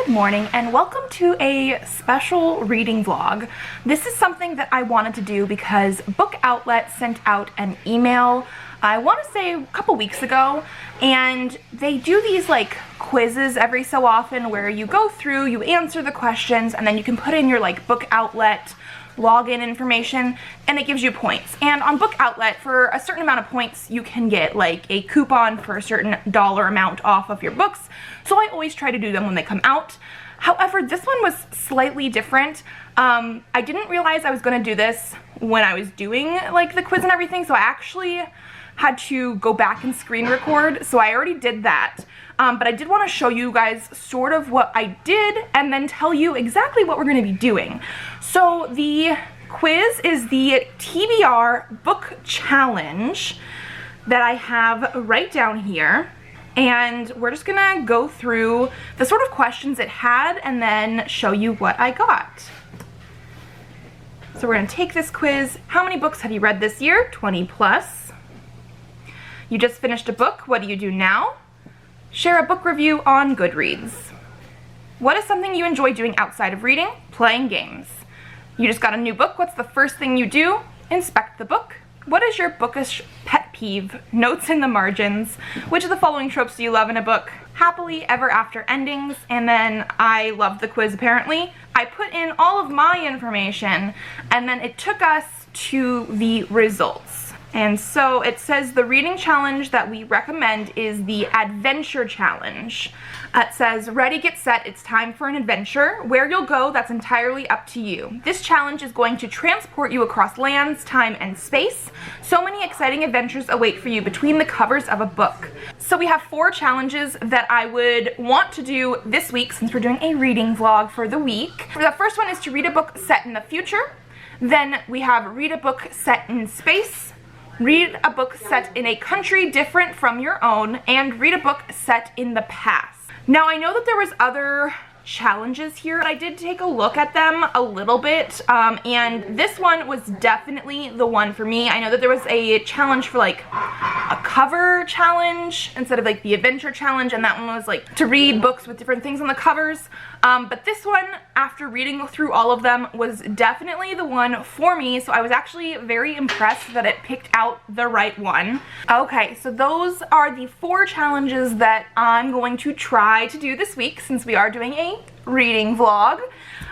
morning and welcome to a special reading vlog. This is something that I wanted to do because Bookoutlet sent out an email, I want to say a couple weeks ago, and they do these like quizzes every so often where you go through, you answer the questions, and then you can put in your like Bookoutlet login information and it gives you points. And on Bookoutlet, for a certain amount of points, you can get like a coupon for a certain dollar amount off of your books. So I always try to do them when they come out. However, this one was slightly different. I didn't realize I was going to do this when I was doing like the quiz and everything, so I actually had to go back and screen record, so I already did that. But I did want to show you guys sort of what I did and then tell you exactly what we're going to be doing. So the quiz is the TBR book challenge that I have right down here. And we're just gonna go through the sort of questions it had and then show you what I got. So we're gonna take this quiz. How many books have you read this year? 20 plus. You just finished a book. What do you do now? Share a book review on Goodreads. What is something you enjoy doing outside of reading? Playing games. You just got a new book. What's the first thing you do? Inspect the book. What is your bookish pet peeve? Notes in the margins. Which of the following tropes do you love in a book? Happily ever after endings. And then I loved the quiz apparently. I put in all of my information and then it took us to the results. And so it says the reading challenge that we recommend is the adventure challenge. It says, ready, get set, it's time for an adventure. Where you'll go, that's entirely up to you. This challenge is going to transport you across lands, time, and space. So many exciting adventures await for you between the covers of a book. So we have 4 challenges that I would want to do this week since we're doing a reading vlog for the week. The first one is to read a book set in the future. Then we have read a book set in space. Read a book set in a country different from your own, and read a book set in the past. Now I know that there was other challenges here. I did take a look at them a little bit, and this one was definitely the one for me. I know that there was a challenge for like a cover challenge instead of like the adventure challenge, and that one was like to read books with different things on the covers. But this one, after reading through all of them, was definitely the one for me, so I was actually very impressed that it picked out the right one. Okay, so those are the 4 challenges that I'm going to try to do this week since we are doing a reading vlog.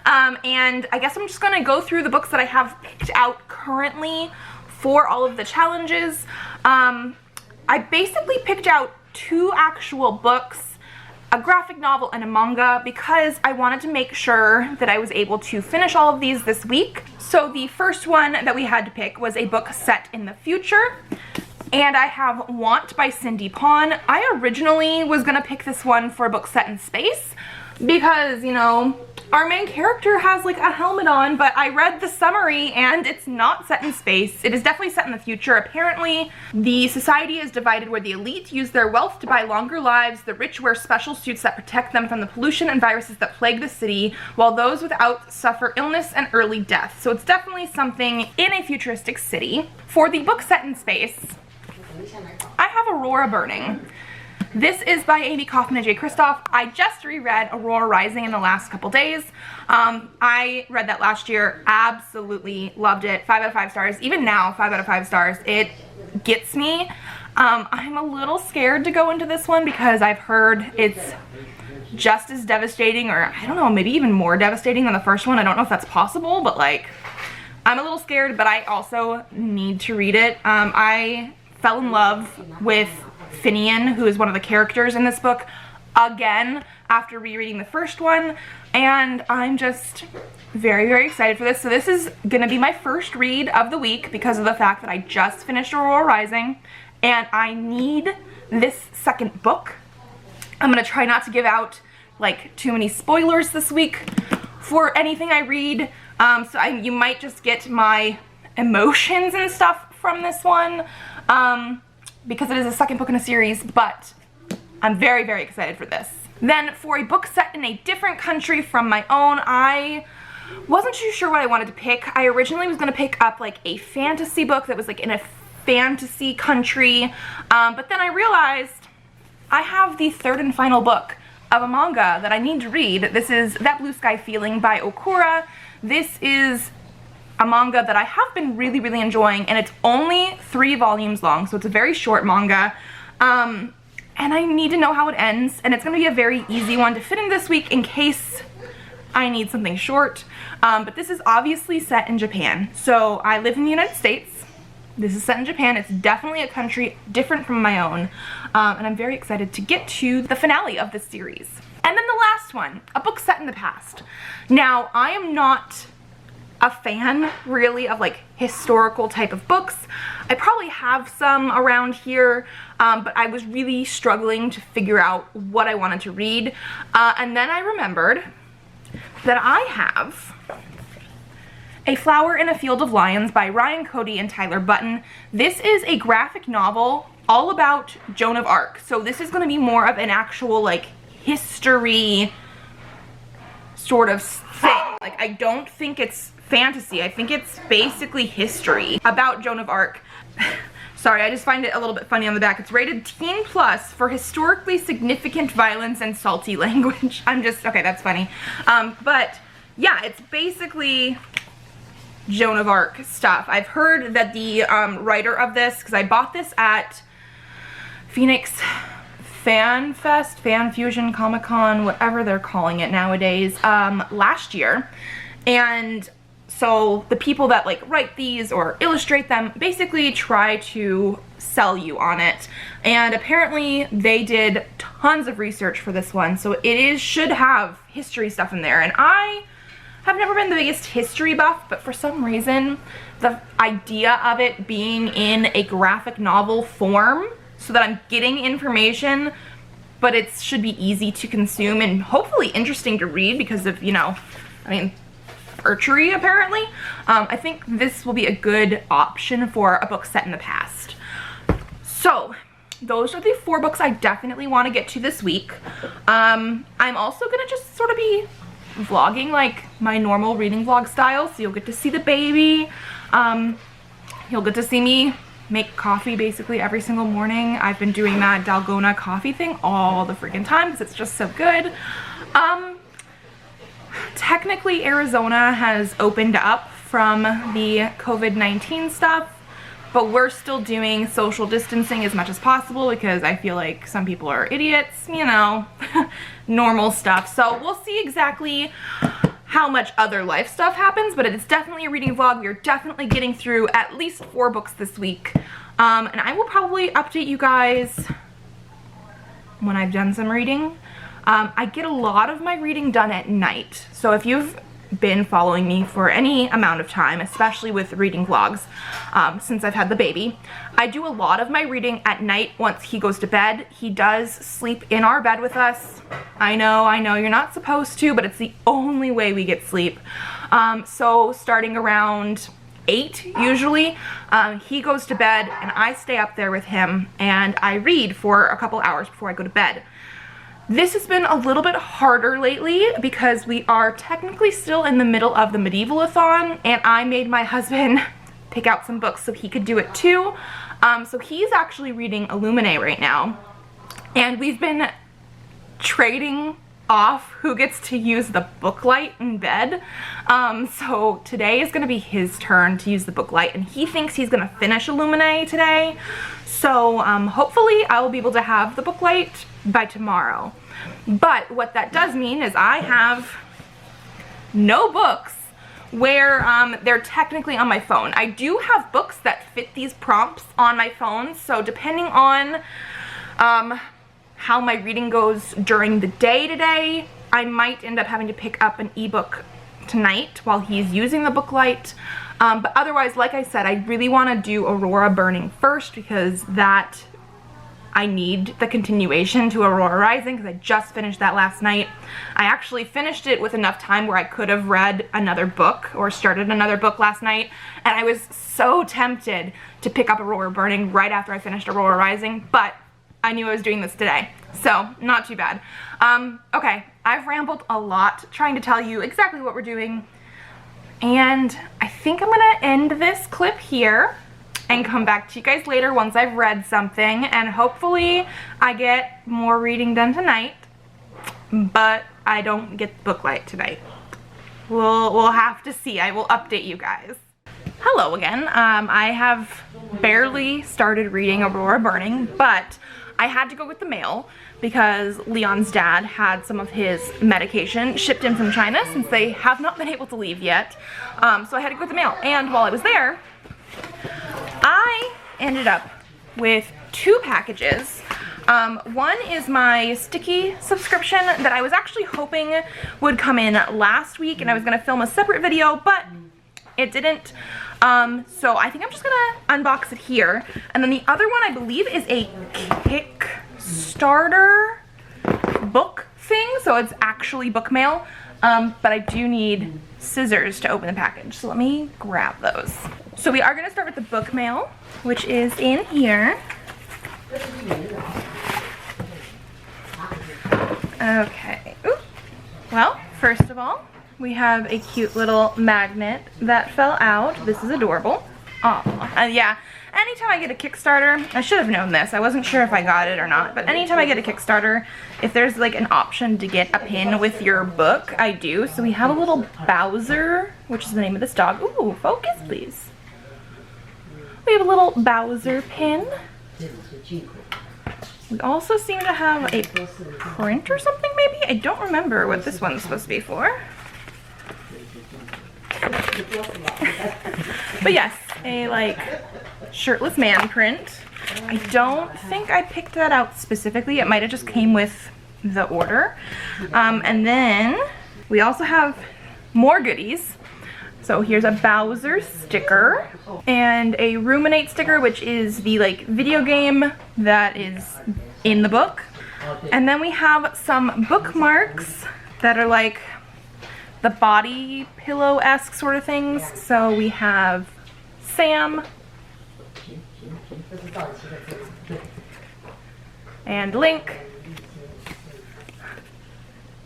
And I guess I'm just gonna go through the books that I have picked out currently for all of the challenges. I basically picked out 2 actual books, a graphic novel and a manga, because I wanted to make sure that I was able to finish all of these this week. So the first one that we had to pick was a book set in the future, and I have Want by Cindy Pon. I originally was gonna pick this one for a book set in space because, you know, our main character has like a helmet on, but I read the summary and it's not set in space. It is definitely set in the future. Apparently, the society is divided where the elite use their wealth to buy longer lives, the rich wear special suits that protect them from the pollution and viruses that plague the city, while those without suffer illness and early death. So it's definitely something in a futuristic city. For the book set in space, I have Aurora Burning. This is by Amy Kaufman and Jay Kristoff. I just reread Aurora Rising in the last couple days. I read that last year, absolutely loved it. 5 out of 5 stars. Even now, 5 out of 5 stars. It gets me. I'm a little scared to go into this one because I've heard it's just as devastating, or I don't know, maybe even more devastating than the first one. I don't know if that's possible, but like, I'm a little scared, but I also need to read it. I fell in love with Finian, who is one of the characters in this book, again after rereading the first one, and I'm just very, very excited for this. So this is gonna be my first read of the week because of the fact that I just finished Aurora Rising and I need this second book. I'm gonna try not to give out like too many spoilers this week for anything I read, so you might just get my emotions and stuff from this one, because it is a second book in a series, but I'm very, very excited for this. Then for a book set in a different country from my own, I wasn't too sure what I wanted to pick. I originally was gonna pick up like a fantasy book that was like in a fantasy country, but then I realized I have the third and final book of a manga that I need to read. This is That Blue Sky Feeling by Okura. This is a manga that I have been really, really enjoying, and it's only 3 volumes long, so it's a very short manga. And I need to know how it ends, and it's going to be a very easy one to fit in this week in case I need something short. But this is obviously set in Japan. So I live in the United States. This is set in Japan. It's definitely a country different from my own. And I'm very excited to get to the finale of this series. And then the last one, a book set in the past. Now, I am not a fan really of like historical type of books. I probably have some around here, but I was really struggling to figure out what I wanted to read. And then I remembered that I have A Flower in a Field of Lions by Ryan Cody and Tyler Button. This is a graphic novel all about Joan of Arc. So this is going to be more of an actual like history sort of thing. Like, I don't think it's fantasy. I think it's basically history about Joan of Arc. Sorry, I just find it a little bit funny on the back. It's rated teen plus for historically significant violence and salty language. Okay, that's funny. But yeah, it's basically Joan of Arc stuff. I've heard that the writer of this, because I bought this at Phoenix Fan Fest, Fan Fusion, Comic Con, whatever they're calling it nowadays, last year. And so the people that like write these or illustrate them basically try to sell you on it. And apparently they did tons of research for this one. So should have history stuff in there. And I have never been the biggest history buff, but for some reason the idea of it being in a graphic novel form so that I'm getting information, but it should be easy to consume and hopefully interesting to read because of, you know, I mean, archery apparently. I think this will be a good option for a book set in the past. So those are the 4 books I definitely want to get to this week. I'm also gonna just sort of be vlogging like my normal reading vlog style, so you'll get to see the baby. You'll get to see me make coffee basically every single morning. I've been doing that Dalgona coffee thing all the freaking time because it's just so good. Technically, Arizona has opened up from the COVID-19 stuff, but we're still doing social distancing as much as possible because I feel like some people are idiots, you know, normal stuff. So we'll see exactly how much other life stuff happens, but it's definitely a reading vlog. We are definitely getting through at least 4 books this week. And I will probably update you guys when I've done some reading. I get a lot of my reading done at night. So if you've been following me for any amount of time, especially with reading vlogs, since I've had the baby, I do a lot of my reading at night once he goes to bed. He does sleep in our bed with us. I know, you're not supposed to, but it's the only way we get sleep. So starting around 8 usually, he goes to bed and I stay up there with him and I read for a couple hours before I go to bed. This has been a little bit harder lately because we are technically still in the middle of the Medievalathon, and I made my husband pick out some books so he could do it too. So he's actually reading Illuminae right now, and we've been trading off who gets to use the book light in bed. So today is going to be his turn to use the book light, and he thinks he's going to finish Illuminae today. So hopefully I will be able to have the book light by tomorrow. But what that does mean is I have no books where they're technically on my phone. I do have books that fit these prompts on my phone, so depending on how my reading goes during the day today, I might end up having to pick up an ebook tonight while he's using the book light. But otherwise, like I said, I really want to do Aurora Burning first because that I need the continuation to Aurora Rising because I just finished that last night. I actually finished it with enough time where I could have read another book or started another book last night, and I was so tempted to pick up Aurora Burning right after I finished Aurora Rising, but I knew I was doing this today, so not too bad. Okay, I've rambled a lot trying to tell you exactly what we're doing, and I think I'm gonna end this clip here and come back to you guys later once I've read something, and hopefully I get more reading done tonight. but I don't get Booklight tonight. We'll have to see. I will update you guys. Hello again. I have barely started reading Aurora Burning, but I had to go with the mail because Leon's dad had some of his medication shipped in from China since they have not been able to leave yet. So I had to go with the mail. And while I was there, I ended up with 2 packages. One is my Stickii subscription that I was actually hoping would come in last week, and I was going to film a separate video, but it didn't. So I think I'm just gonna unbox it here. And then the other one I believe is a Kickstarter book thing, so it's actually book mail. But I do need scissors to open the package, so let me grab those. So we are gonna start with the book mail, which is in here. Okay. Ooh. Well, first of all, we have a cute little magnet that fell out. This is adorable. Oh, yeah. Anytime I get a Kickstarter, I should have known this. I wasn't sure if I got it or not, but anytime I get a Kickstarter, if there's like an option to get a pin with your book, I do. So we have a little Bowser, which is the name of this dog. Ooh, focus, please. We have a little Bowser pin. We also seem to have a print or something, maybe? I don't remember what this one's supposed to be for. But yes, a like shirtless man print. I don't think I picked that out specifically. It might have just came with the order. And then we also have more goodies. So here's a Bowser sticker and a Ruminate sticker, which is the like video game that is in the book. And then we have some bookmarks that are like the body pillow-esque sort of things. So we have Sam and Link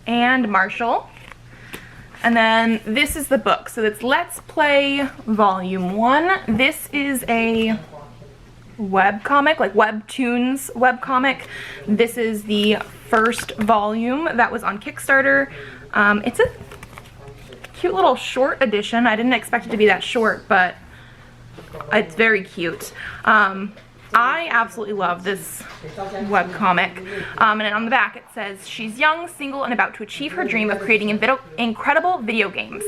and Marshall. And then this is the book. So it's Let's Play Volume 1. This is a webcomic, like Webtoons webcomic. This is the first volume that was on Kickstarter. It's a cute little short edition. I didn't expect it to be that short, but it's very cute. I absolutely love this webcomic. And on the back it says, she's young, single, and about to achieve her dream of creating incredible video games.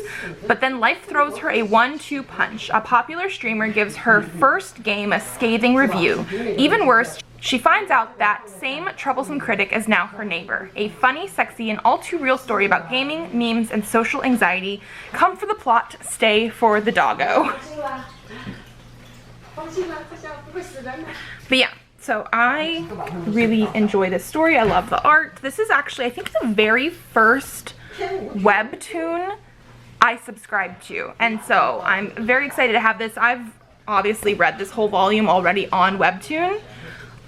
But then life throws her a 1-2 punch. A popular streamer gives her first game a scathing review. Even worse, she finds out that same troublesome critic is now her neighbor. A funny, sexy, and all too real story about gaming, memes, and social anxiety. Come for the plot, stay for the doggo. But yeah, so I really enjoy this story. I love the art. This is actually, I think, the very first webtoon I subscribed to. And so I'm very excited to have this. I've obviously read this whole volume already on Webtoon.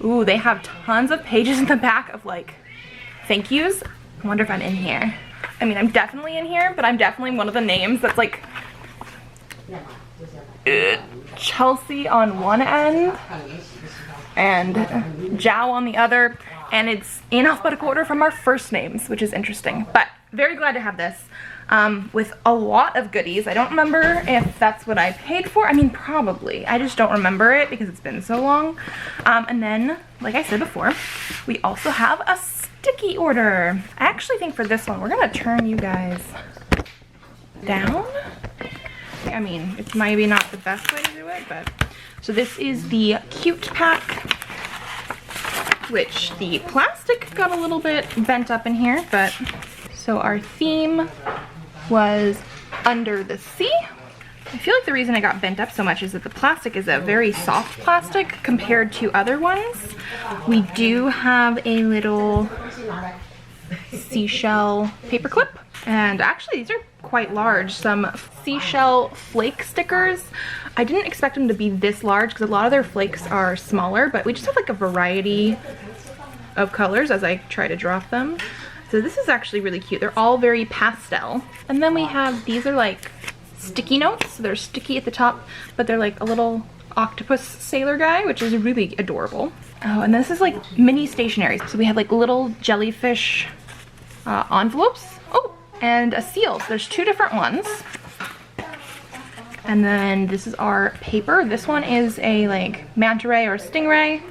Ooh, they have tons of pages in the back of like thank yous. I wonder if I'm in here. I mean, I'm definitely in here, but I'm definitely one of the names that's like Chelsea on one end and Zhao on the other, and it's in alphabetical order from our first names, which is interesting. But very glad to have this with a lot of goodies. I don't remember if that's what I paid for. I mean, probably. I just don't remember it because it's been so long. And then, like I said before, we also have a Stickii order. I actually think for this one, we're gonna turn you guys down. I mean, it's maybe not the best way to do it, but... So this is the Cute Pack, which the plastic got a little bit bent up in here, but... So our theme was Under the Sea. I feel like the reason it got bent up so much is that the plastic is a very soft plastic compared to other ones. We do have a little seashell paperclip, and actually these are quite large. Some seashell flake stickers. I didn't expect them to be this large because a lot of their flakes are smaller, but we just have like a variety of colors as I try to drop them. So this is actually really cute. They're all very pastel. And then we have, these are like sticky notes. So they're sticky at the top, but they're like a little octopus sailor guy, which is really adorable. Oh, and this is like mini stationery. So we have like little jellyfish envelopes. Oh, and a seal. So there's 2 different ones. And then this is our paper. This one is a like manta ray or stingray.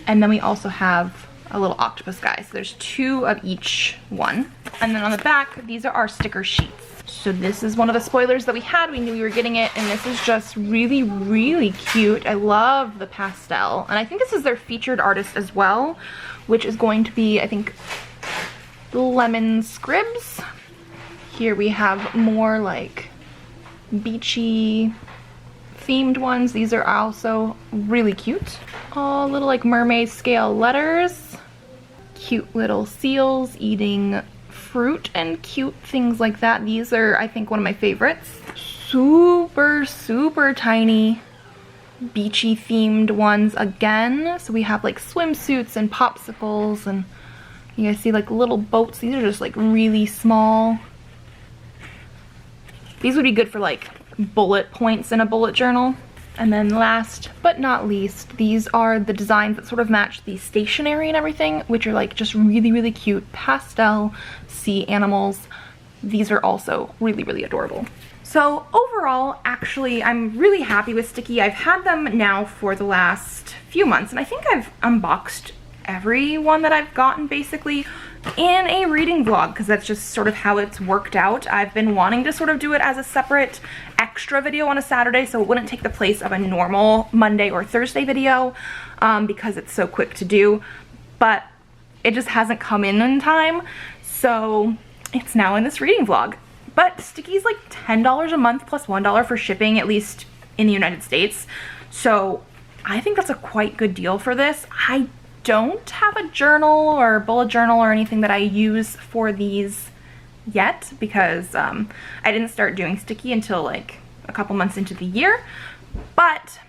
And then we also have a little octopus guy. So there's 2 of each one. And then on the back, these are our sticker sheets. So this is one of the spoilers that we had. We knew we were getting it, and this is just really, really cute. I love the pastel. And I think this is their featured artist as well, which is going to be, I think, Lemon Scribs. Here we have more like beachy themed ones. These are also really cute. All little like mermaid scale letters. Cute little seals eating fruit and cute things like that. These are, I think, one of my favorites. Super, super tiny beachy themed ones again. So we have like swimsuits and popsicles, and you guys see like little boats. These are just like really small. These would be good for like bullet points in a bullet journal. And then last but not least, these are the designs that sort of match the stationery and everything, which are like just really, really cute pastel sea animals. These are also really, really adorable. So overall, actually, I'm really happy with Stickii. I've had them now for the last few months, and I think I've unboxed every one that I've gotten basically in a reading vlog, because that's just sort of how it's worked out. I've been wanting to sort of do it as a separate extra video on a Saturday, so it wouldn't take the place of a normal Monday or Thursday video, because it's so quick to do, but it just hasn't come in time, so it's now in this reading vlog. But Stickii's like $10 a month plus $1 for shipping, at least in the United States, so I think that's a quite good deal for this. I don't have a journal or bullet journal or anything that I use for these yet, because I didn't start doing Stickii until like a couple months into the year, but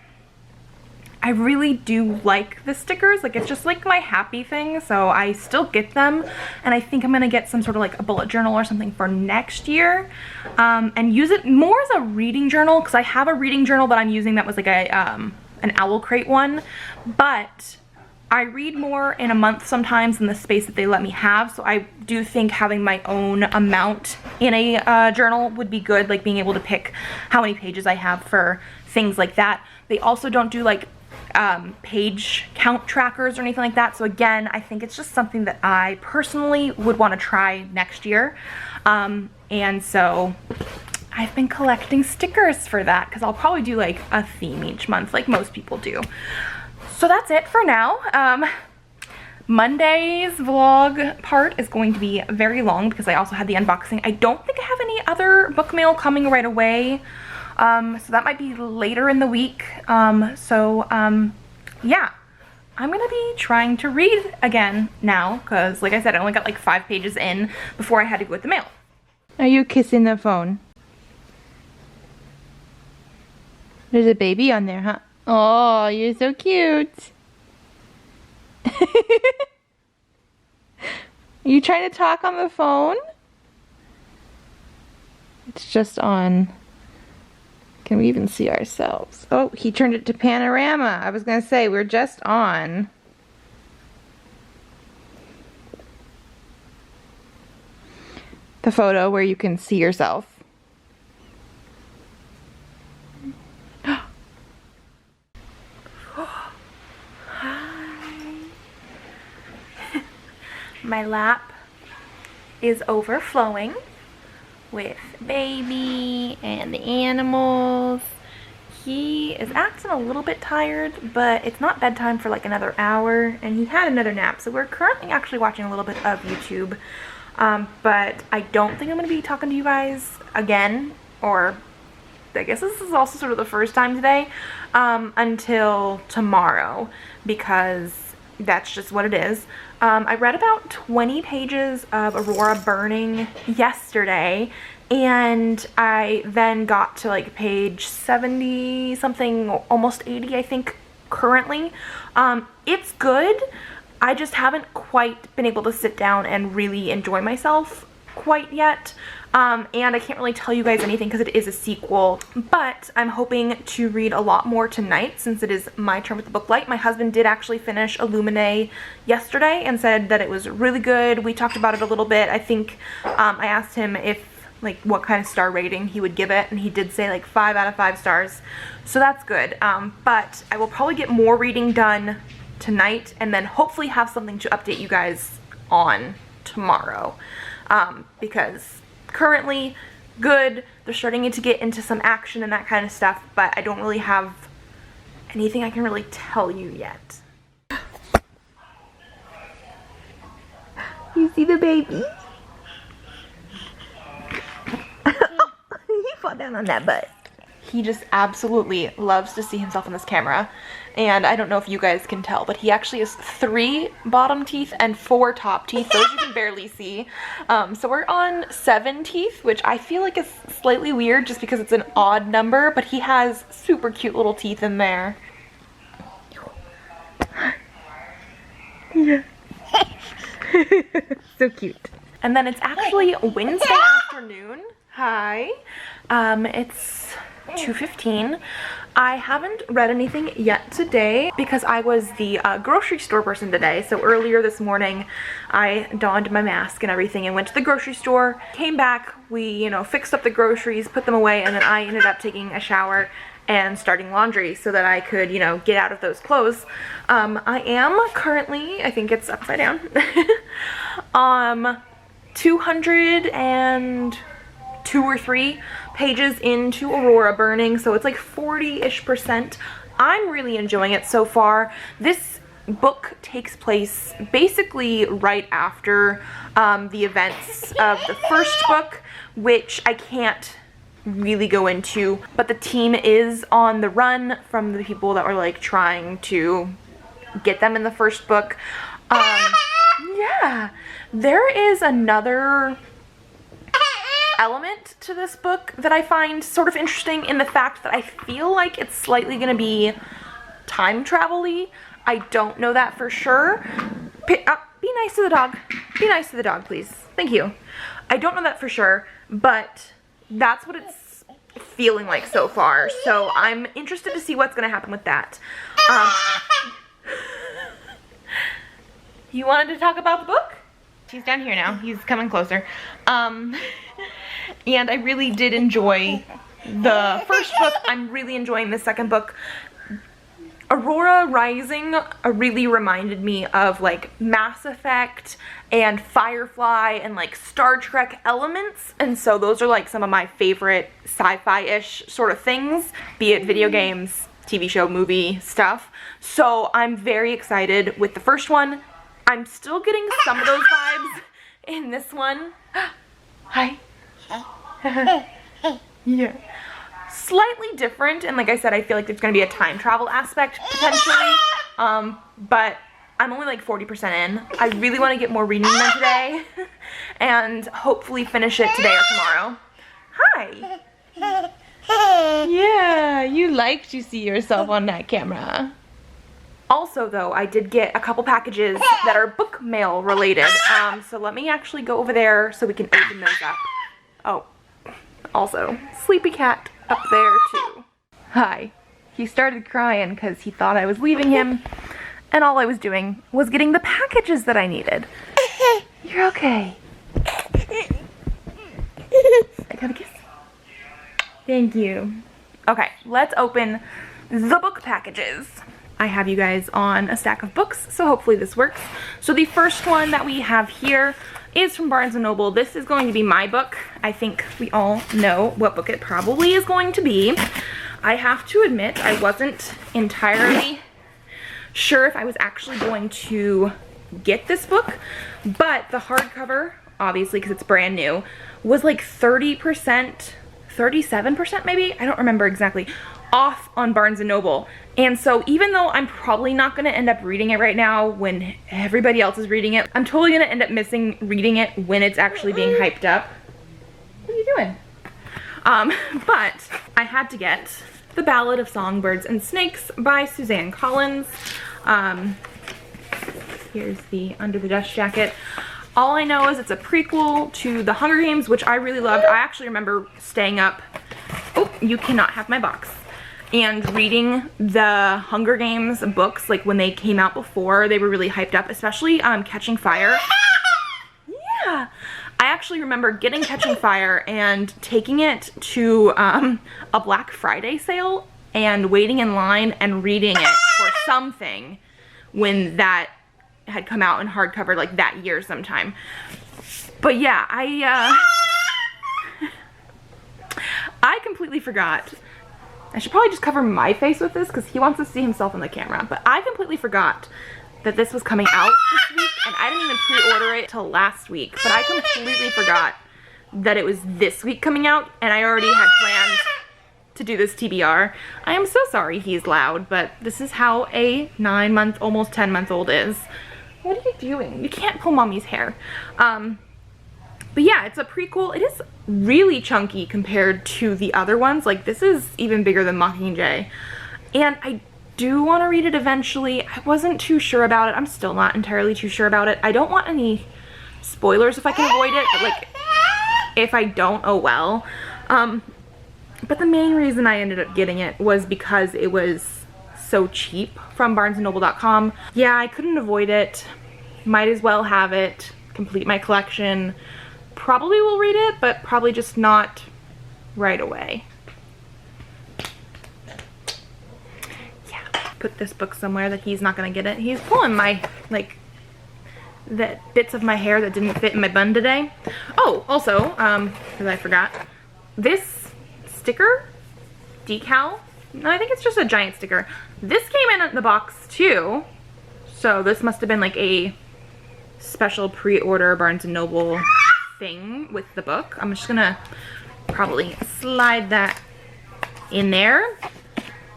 I really do like the stickers. Like, it's just like my happy thing, so I still get them, and I think I'm gonna get some sort of like a bullet journal or something for next year, and use it more as a reading journal, because I have a reading journal that I'm using that was like a an Owl Crate one, but I read more in a month sometimes in the space that they let me have, so I do think having my own amount in a journal would be good, like being able to pick how many pages I have for things like that. They also don't do like page count trackers or anything like that, so again, I think it's just something that I personally would want to try next year, and so I've been collecting stickers for that, because I'll probably do like a theme each month like most people do. So that's it for now. Monday's vlog part is going to be very long because I also had the unboxing. I don't think I have any other book mail coming right away. So that might be later in the week. Yeah, I'm gonna be trying to read again now because, like I said, I only got like 5 pages in before I had to go with the mail. Are you kissing the phone? There's a baby on there, huh? Oh, you're so cute. Are you trying to talk on the phone? It's just on. Can we even see ourselves? Oh, he turned it to panorama. I was gonna say, we're just on. The photo where you can see yourself. My lap is overflowing with baby and the animals. He is acting a little bit tired, but it's not bedtime for like another hour, and he had another nap, so we're currently actually watching a little bit of YouTube, but I don't think I'm going to be talking to you guys again, or I guess this is also sort of the first time today, until tomorrow, because that's just what it is. I read about 20 pages of Aurora Burning yesterday, and I then got to like page 70 something, almost 80 I think currently. It's good. I just haven't quite been able to sit down and really enjoy myself quite yet. and I can't really tell you guys anything because it is a sequel, but I'm hoping to read a lot more tonight since it is my turn with the Booklight. My husband did actually finish Illuminae yesterday and said that it was really good. We talked about it a little bit. I think I asked him if like what kind of star rating he would give it, and he did say like 5 out of 5 stars, so that's good. But I will probably get more reading done tonight and then hopefully have something to update you guys on tomorrow, because currently good, they're starting to get into some action and that kind of stuff, but I don't really have anything I can really tell you yet. You see the baby? He fell down on that butt. He just absolutely loves to see himself in this camera, and I don't know if you guys can tell, but he actually has 3 bottom teeth and 4 top teeth. Those you can barely see. So we're on 7 teeth, which I feel like is slightly weird just because it's an odd number, but he has super cute little teeth in there. Yeah. So cute. And then it's actually Wednesday afternoon. Hi. It's 2:15. I haven't read anything yet today because I was the grocery store person today. So earlier this morning I donned my mask and everything and went to the grocery store, came back, we, you know, fixed up the groceries, put them away, and then I ended up taking a shower and starting laundry so that I could, you know, get out of those clothes. I am currently, I think it's upside down, 202 or 3 pages into Aurora Burning, so it's like 40-ish%. I'm really enjoying it so far. This book takes place basically right after the events of the first book, which I can't really go into, but the team is on the run from the people that were like trying to get them in the first book. Yeah, there is another element to this book that I find sort of interesting in the fact that I feel like it's slightly going to be time travel-y. I don't know that for sure. Be nice to the dog. Be nice to the dog, please. Thank you. I don't know that for sure, but that's what it's feeling like so far. So I'm interested to see what's going to happen with that. You wanted to talk about the book? He's down here now. He's coming closer. And I really did enjoy the first book. I'm really enjoying the second book. Aurora Rising really reminded me of like Mass Effect and Firefly and like Star Trek elements, and so those are like some of my favorite sci-fi-ish sort of things, be it video games, TV show, movie stuff. So I'm very excited with the first one. I'm still getting some of those vibes in this one. Hi. Yeah. Slightly different, and like I said, I feel like there's going to be a time travel aspect potentially, but I'm only like 40% in. I really want to get more reading done today and hopefully finish it today or tomorrow. Hi. Yeah, you like to see yourself on that camera. Also though, I did get a couple packages that are book mail related, so let me actually go over there so we can open those up. Oh, also, sleepy cat up there too. Hi. He started crying because he thought I was leaving him, and all I was doing was getting the packages that I needed. You're okay. I got a kiss. Thank you. Okay, let's open the book packages. I have you guys on a stack of books, so hopefully this works. So the first one that we have here is from Barnes & Noble. This is going to be my book. I think we all know what book it probably is going to be. I have to admit, I wasn't entirely sure if I was actually going to get this book, but the hardcover, obviously because it's brand new, was like 30%, 37% maybe? I don't remember exactly, off on Barnes & Noble. And so even though I'm probably not going to end up reading it right now when everybody else is reading it, I'm totally going to end up missing reading it when it's actually being hyped up. What are you doing? But I had to get The Ballad of Songbirds and Snakes by Suzanne Collins. Here's the under the dust jacket. All I know is it's a prequel to The Hunger Games, which I really loved. I actually remember staying up, oh, you cannot have my box, and reading the Hunger Games books, like when they came out before. They were really hyped up, especially Catching Fire. Yeah, I actually remember getting Catching Fire and taking it to a Black Friday sale and waiting in line and reading it for something when that had come out in hardcover, like that year sometime. But yeah, I completely forgot. I should probably just cover my face with this because he wants to see himself in the camera. But I completely forgot that this was coming out this week, and I didn't even pre-order it till last week. But I completely forgot that it was this week coming out, and I already had planned to do this TBR. I am so sorry he's loud, but this is how a 9-month, almost 10-month-old is. What are you doing? You can't pull mommy's hair. But yeah, it's a prequel. It is really chunky compared to the other ones. Like, this is even bigger than Mockingjay. And I do want to read it eventually. I wasn't too sure about it. I'm still not entirely too sure about it. I don't want any spoilers if I can avoid it. But like, if I don't, oh well. But the main reason I ended up getting it was because it was so cheap from barnesandnoble.com. Yeah, I couldn't avoid it. Might as well have it. Complete my collection. Probably will read it, but probably just not right away. Yeah, put this book somewhere that he's not gonna get it. He's pulling my, like, the bits of my hair that didn't fit in my bun today. Oh, also, because I forgot, this sticker, decal, no, I think it's just a giant sticker. This came in the box too, so this must have been like a special pre-order Barnes & Noble thing with the book. I'm just gonna probably slide that in there.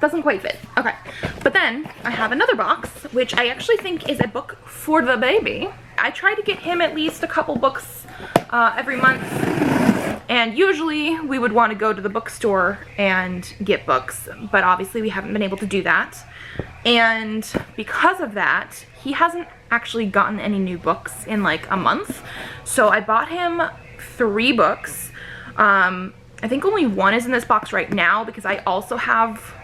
Doesn't quite fit. Okay, but then I have another box, which I actually think is a book for the baby. I try to get him at least a couple books every month, and usually we would want to go to the bookstore and get books, but obviously we haven't been able to do that. And because of that, he hasn't actually gotten any new books in like a month. So I bought him 3 books. I think only 1 is in this box right now because I also have,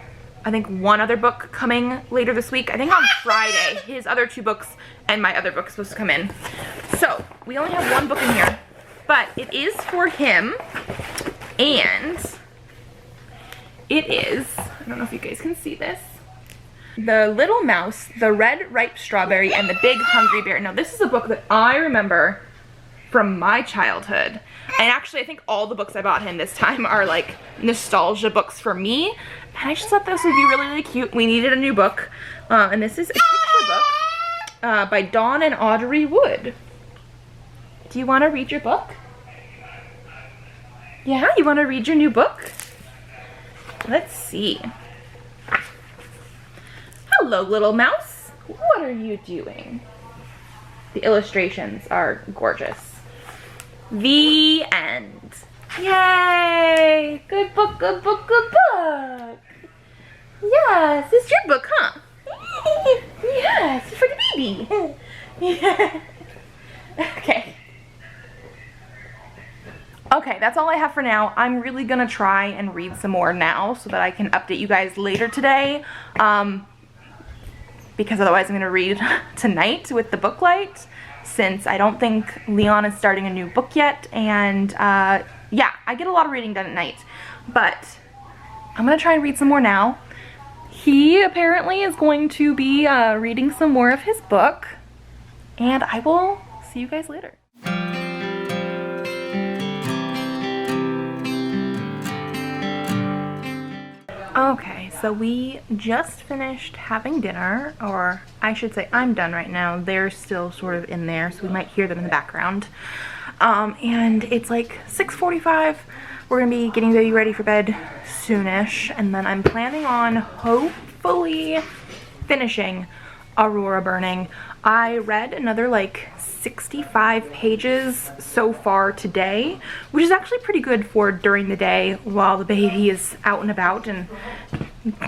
I think, 1 other book coming later this week. I think on Friday, his other 2 books and my other book is supposed to come in. So we only have 1 book in here, but it is for him, and it is, I don't know if you guys can see this, The Little Mouse, The Red Ripe Strawberry, and The Big Hungry Bear. Now this is a book that I remember from my childhood. And actually I think all the books I bought him this time are like nostalgia books for me. And I just thought this would be really, really cute. We needed a new book. And this is a picture book by Dawn and Audrey Wood. Do you want to read your book? Yeah, you want to read your new book? Let's see. Hello, little mouse. What are you doing? The illustrations are gorgeous. The end. Yay! Good book, good book, good book. Yes, it's your book, huh? Yes, for the baby. Yeah. Okay. Okay, that's all I have for now. I'm really gonna try and read some more now so that I can update you guys later today. Because otherwise I'm gonna read tonight with the book light, since I don't think Leon is starting a new book yet, and yeah, I get a lot of reading done at night. But I'm gonna try and read some more now. He apparently is going to be reading some more of his book, and I will see you guys later. Okay, so we just finished having dinner, or I should say I'm done right now. They're still sort of in there, so we might hear them in the background. And it's like 6:45. We're gonna be getting baby ready for bed soonish, and then I'm planning on hopefully finishing Aurora Burning. I read another like 65 pages so far today, which is actually pretty good for during the day while the baby is out and about and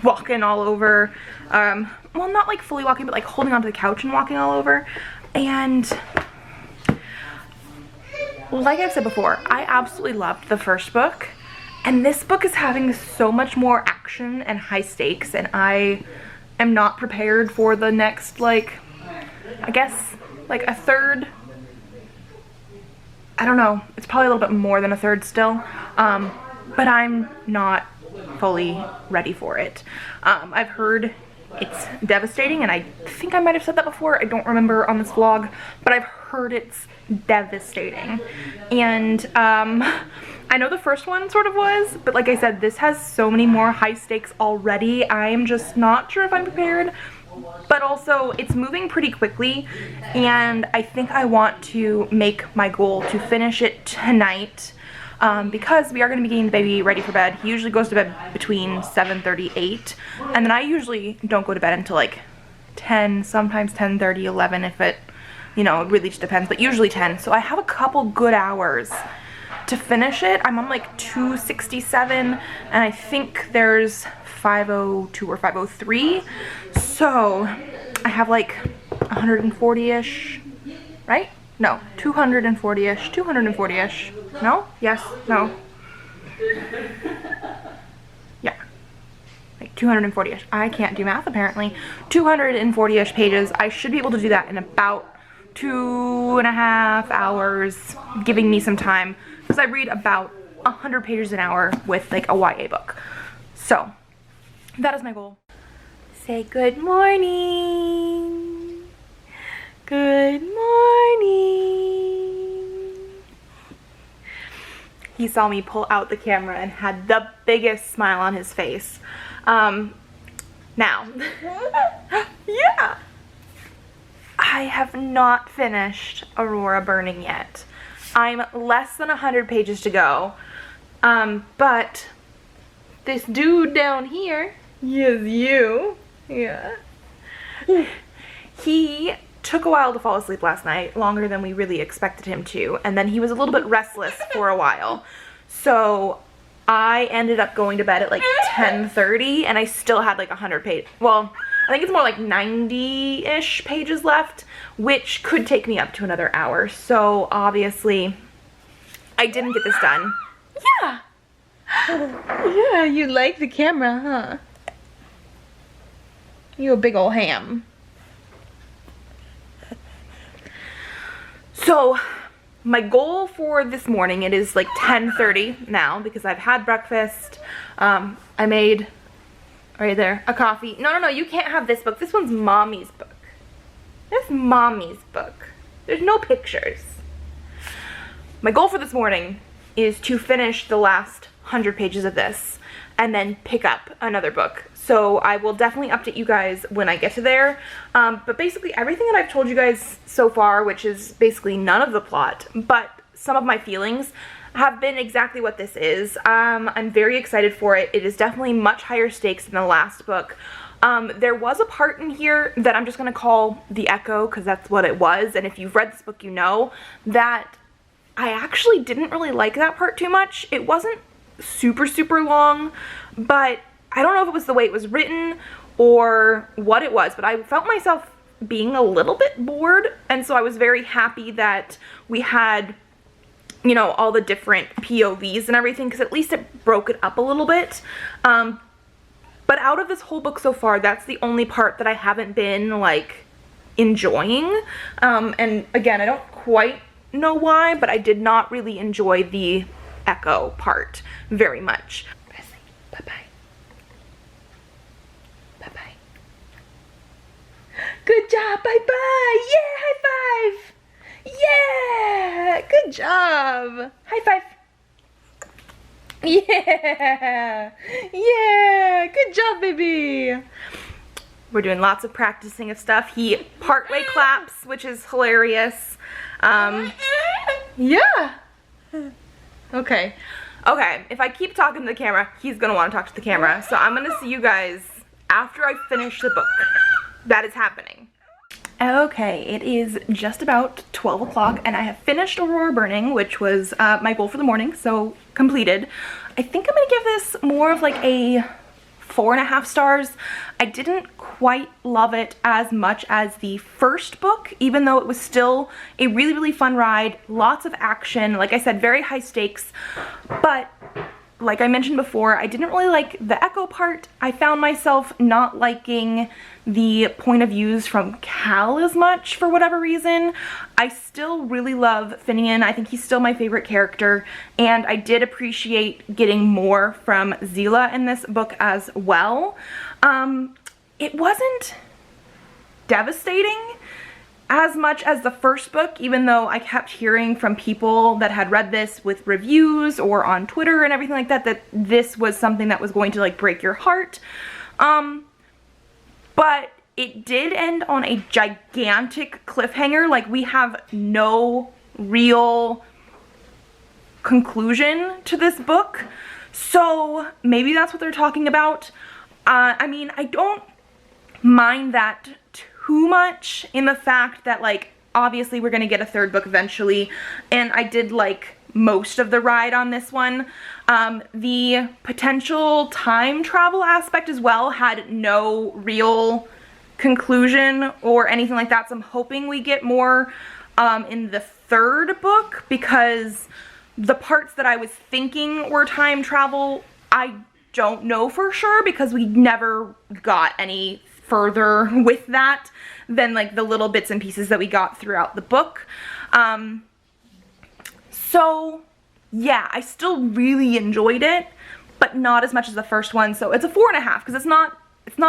walking all over. Well, not like fully walking, but like holding onto the couch and walking all over. And like I've said before, I absolutely loved the first book, and this book is having so much more action and high stakes, and I am not prepared for the next, like, I guess, like a third. I don't know, it's probably a little bit more than a third still, but I'm not fully ready for it. I've heard it's devastating, and I think I might have said that before, I don't remember on this vlog, but I've heard it's devastating. And I know the first one sort of was, but like I said, this has so many more high stakes already. I'm just not sure if I'm prepared, but also it's moving pretty quickly, and I think I want to make my goal to finish it tonight. Because we are going to be getting the baby ready for bed. He usually goes to bed between 7:30, 8, and then I usually don't go to bed until like 10, sometimes 10:30, 11 if it, you know, it really just depends, but usually 10. So I have a couple good hours to finish it. I'm on like 267, and I think there's 502 or 503, so I have like 140-ish, right? No, 240-ish, 240-ish. No? Yes? No? Yeah. Like 240-ish. I can't do math apparently. 240-ish pages. I should be able to do that in about 2.5 hours, giving me some time, because I read about 100 pages an hour with like a YA book. So, that is my goal. Say good morning. Good morning. He saw me pull out the camera and had the biggest smile on his face. Now, yeah, I have not finished Aurora Burning yet. I'm less than 100 pages to go, but this dude down here, yes, you, yeah, he took a while to fall asleep last night, longer than we really expected him to, and then he was a little bit restless for a while. So I ended up going to bed at like 10:30, and I still had like 100 pages. Well, I think it's more like 90-ish pages left, which could take me up to another hour. So obviously, I didn't get this done. Yeah. Yeah, you like the camera, huh? You a big ol' ham. So, my goal for this morning, it is like 10:30 now because I've had breakfast. I made, right there, a coffee. No, you can't have this book. This one's Mommy's book. That's Mommy's book. There's no pictures. My goal for this morning is to finish the last 100 pages of this and then pick up another book. So I will definitely update you guys when I get to there. But basically everything that I've told you guys so far, which is basically none of the plot, but some of my feelings, have been exactly what this is. I'm very excited for it. It is definitely much higher stakes than the last book. There was a part in here that I'm just going to call the echo because that's what it was. And if you've read this book, you know that I actually didn't really like that part too much. It wasn't super long, but I don't know if it was the way it was written or what it was, but I felt myself being a little bit bored, and so I was very happy that we had, you know, all the different POVs and everything, because at least it broke it up a little bit. But out of this whole book so far, that's the only part that I haven't been, like, enjoying. And again, I don't quite know why, but I did not really enjoy the echo part very much. Bye-bye. Bye-bye. Good job, bye-bye. Yeah, high five. Yeah, good job. High five. Yeah, yeah, good job, baby. We're doing lots of practicing of stuff. He partway claps, which is hilarious. Yeah. Okay. Okay, if I keep talking to the camera, he's gonna want to talk to the camera. So I'm gonna see you guys after I finish the book. That is happening. Okay, it is just about 12 o'clock and I have finished Aurora Burning, which was my goal for the morning, so completed. I think I'm gonna give this more of like a 4.5 stars. I didn't quite love it as much as the first book, even though it was still a really, really fun ride, lots of action, like I said, very high stakes, but like I mentioned before, I didn't really like the echo part. I found myself not liking the point of views from Cal as much for whatever reason. I still really love Finian. I think he's still my favorite character, and I did appreciate getting more from Zila in this book as well. It wasn't devastating as much as the first book, even though I kept hearing from people that had read this with reviews or on Twitter and everything like that, that this was something that was going to like break your heart. But it did end on a gigantic cliffhanger. Like, we have no real conclusion to this book. So maybe that's what they're talking about. I mean, I don't mind that too much in the fact that, like, obviously we're gonna get a third book eventually, and I did like most of the ride on this one. The potential time travel aspect as well had no real conclusion or anything like that, so I'm hoping we get more in the third book, because the parts that I was thinking were time travel, I don't know for sure, because we never got any further with that than like the little bits and pieces that we got throughout the book. So yeah, I still really enjoyed it, but not as much as the first one. So it's a 4.5, because it's not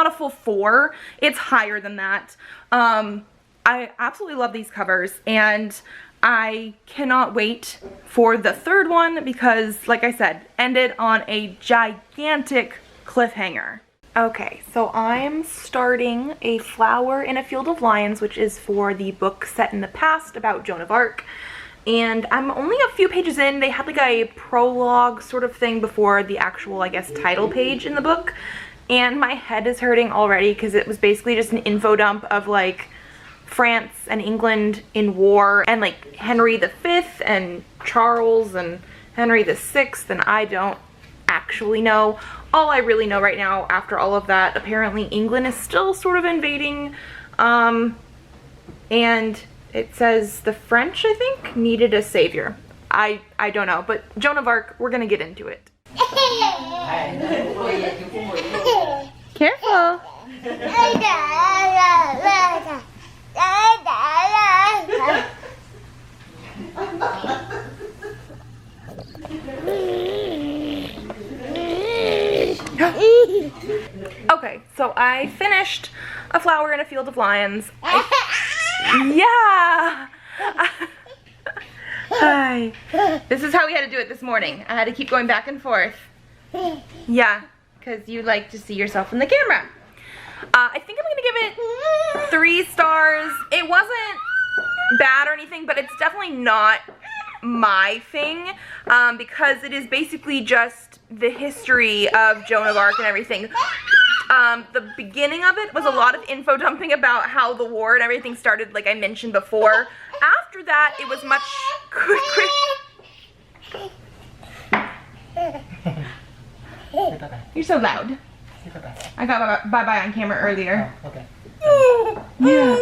a full 4. It's higher than that. I absolutely love these covers, and I cannot wait for the third one because, like I said, ended on a gigantic cliffhanger. Okay, so I'm starting A Flower in a Field of Lions, which is for the book set in the past about Joan of Arc. And I'm only a few pages in. They had like a prologue sort of thing before the actual, I guess, title page in the book. And my head is hurting already because it was basically just an info dump of like France and England in war, and like Henry V and Charles and Henry VI, and I don't actually know. All I really know right now after all of that, apparently England is still sort of invading, and it says the French, I think, needed a savior. I don't know, but Joan of Arc, we're gonna get into it. Careful. Okay, so I finished A Flower in a Field of Lions. Yeah! Hi. This is how we had to do it this morning. I had to keep going back and forth. Yeah, because you like to see yourself in the camera. I think I'm gonna give it 3 stars. It wasn't bad or anything, but it's definitely not my thing, because it is basically just the history of Joan of Arc and everything. The beginning of it was a lot of info dumping about how the war and everything started, like I mentioned before. After that, it was much You're so loud. I got bye-bye on camera earlier. Oh, okay. Yeah.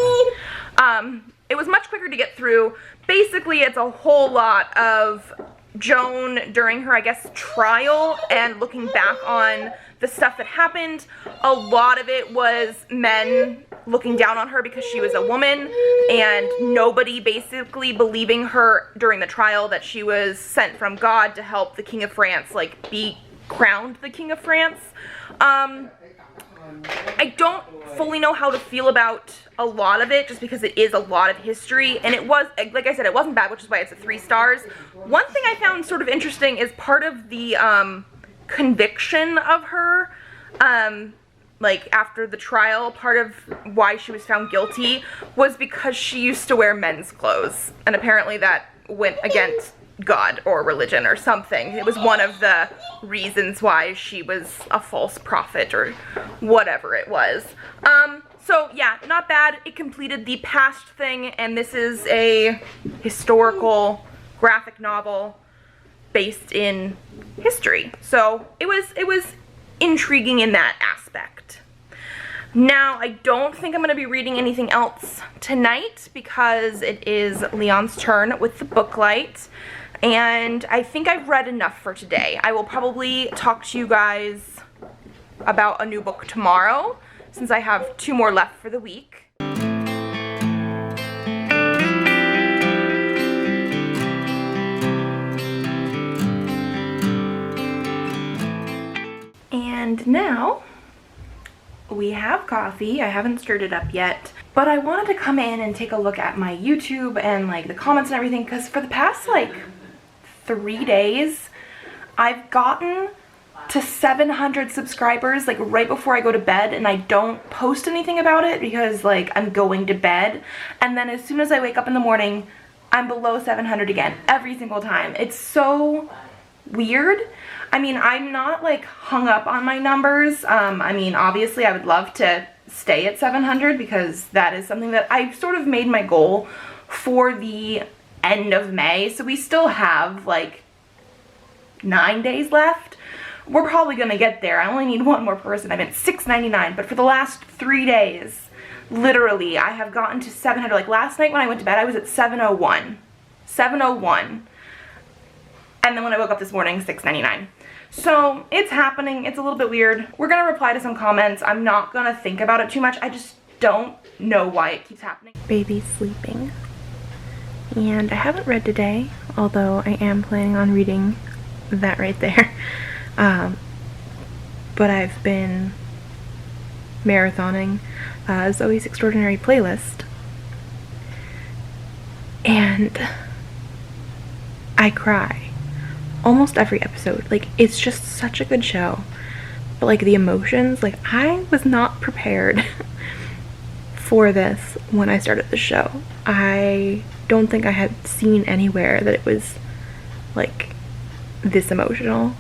It was much quicker to get through. Basically, it's a whole lot of Joan during her, I guess, trial and looking back on the stuff that happened. A lot of it was men looking down on her because she was a woman, and nobody basically believing her during the trial that she was sent from God to help the King of France, like, be crowned the King of France. I don't fully know how to feel about a lot of it, just because it is a lot of history, and it was, like I said, it wasn't bad, which is why it's a 3 stars. One thing I found sort of interesting is part of the conviction of her, like after the trial, part of why she was found guilty was because she used to wear men's clothes, and apparently that went against God or religion or something. It was one of the reasons why she was a false prophet or whatever it was. So yeah, not bad. It completed the past thing, and this is a historical graphic novel based in history. So it was intriguing in that aspect. Now, I don't think I'm going to be reading anything else tonight because it is Leon's turn with the Booklight, and I think I've read enough for today. I will probably talk to you guys about a new book tomorrow since I have 2 more left for the week. And now we have coffee. I haven't stirred it up yet, but I wanted to come in and take a look at my YouTube and like the comments and everything, because for the past like 3 days I've gotten to 700 subscribers like right before I go to bed, and I don't post anything about it because like I'm going to bed, and then as soon as I wake up in the morning I'm below 700 again every single time. It's so weird. I mean, I'm not like hung up on my numbers. I mean, obviously I would love to stay at 700 because that is something that I've sort of made my goal for the end of May. So we still have like 9 days left. We're probably gonna get there. I only need 1 more person. I'm at 699, but for the last 3 days, literally, I have gotten to 700. Like last night when I went to bed, I was at 701. 701. And then when I woke up this morning, 699. So it's happening. It's a little bit weird. We're gonna reply to some comments. I'm not gonna think about it too much. I just don't know why it keeps happening. Baby's sleeping. And I haven't read today, although I am planning on reading that right there. But I've been marathoning Zoe's Extraordinary Playlist. And I cry almost every episode. Like, it's just such a good show. But like the emotions, like I was not prepared for this when I started the show. I don't think I had seen anywhere that it was like this emotional.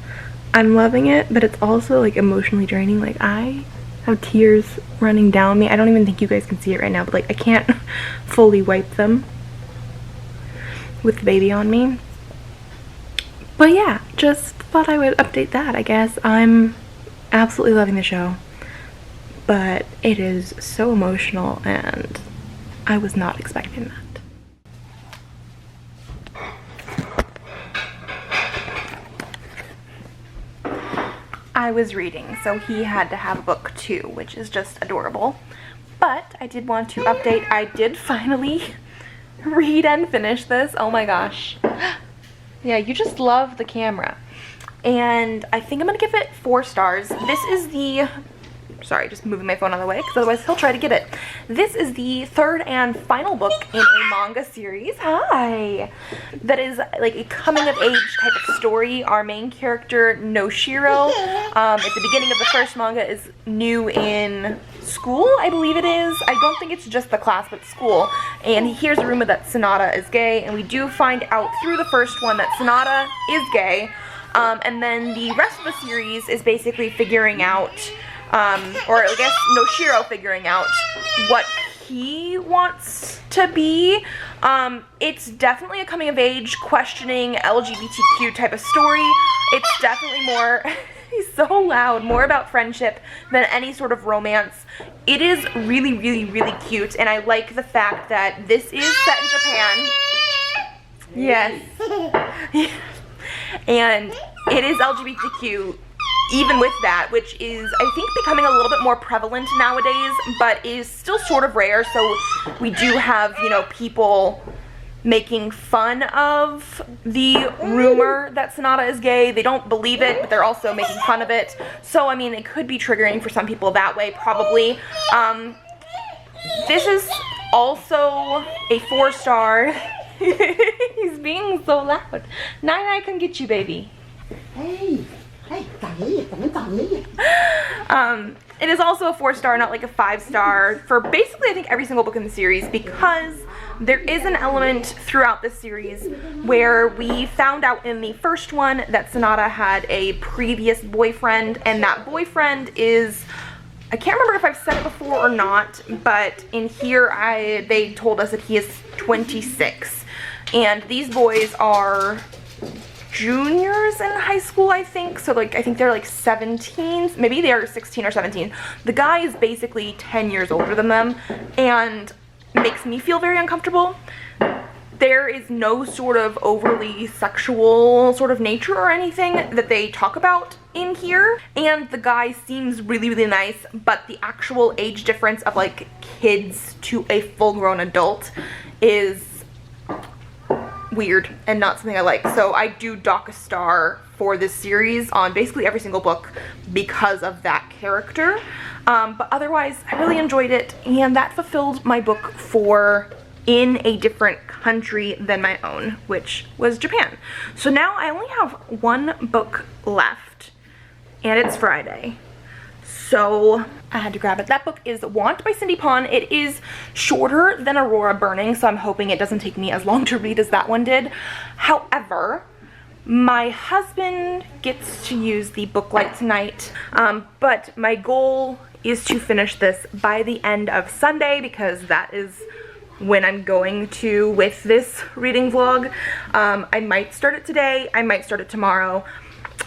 I'm loving it, but it's also like emotionally draining. Like I have tears running down me. I don't even think you guys can see it right now, but like I can't fully wipe them with the baby on me. But yeah, just thought I would update that, I guess. I'm absolutely loving the show, but it is so emotional and I was not expecting that. I was reading, so he had to have a book too, which is just adorable. But I did want to update. I did finally read and finish this. Oh my gosh. Yeah, you just love the camera. And I think I'm gonna give it 4 stars. This is the, sorry, just moving my phone out of the way because otherwise he'll try to get it. This is the 3rd and final book in a manga series. Hi! That is like a coming of age type of story. Our main character, Noshiro, at the beginning of the first manga is new in school, I believe it is. I don't think it's just the class, but school. And he hears a rumor that Sonata is gay, and we do find out through the first one that Sonata is gay. And then the rest of the series is basically figuring out, or I guess Noshiro figuring out what he wants to be. It's definitely a coming of age, questioning LGBTQ type of story. It's definitely more, he's so loud, more about friendship than any sort of romance. It is really, really, really cute, and I like the fact that this is set in Japan. Yes. And it is LGBTQ even with that, which is, I think, becoming a little bit more prevalent nowadays, but is still sort of rare. So we do have, you know, people making fun of the rumor that Sonata is gay. They don't believe it, but they're also making fun of it. So, I mean, it could be triggering for some people that way, probably. This is also a 4-star. He's being so loud. Nine, come get you, baby. Hey. It is also a 4-star, not like a 5-star, for basically I think every single book in the series, because there is an element throughout this series where we found out in the first one that Sonata had a previous boyfriend, and that boyfriend is, I can't remember if I've said it before or not, but in here they told us that he is 26. And these boys are juniors in high school, I think. So like, I think they're like 17, maybe they're 16 or 17. The guy is basically 10 years older than them and makes me feel very uncomfortable. There is no sort of overly sexual sort of nature or anything that they talk about in here. And the guy seems really, really nice, but the actual age difference of like kids to a full-grown adult is weird and not something I like. So I do dock a star for this series on basically every single book because of that character. But otherwise, I really enjoyed it, and that fulfilled my book for in a different country than my own, which was Japan. So now I only have one book left, and it's Friday. So I had to grab it. That book is Want by Cindy Pon. It is shorter than Aurora Burning, so I'm hoping it doesn't take me as long to read as that one did. However, my husband gets to use the Bookoutlet tonight, but my goal is to finish this by the end of Sunday because that is when I'm going to with this reading vlog. I might start it today, I might start it tomorrow.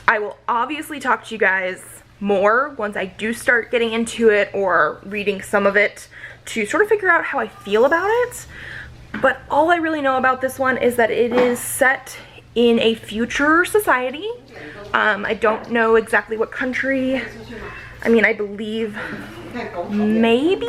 I will obviously talk to you guys more once I do start getting into it or reading some of it to sort of figure out how I feel about it. But all I really know about this one is that it is set in a future society. I don't know exactly what country. I mean, I believe maybe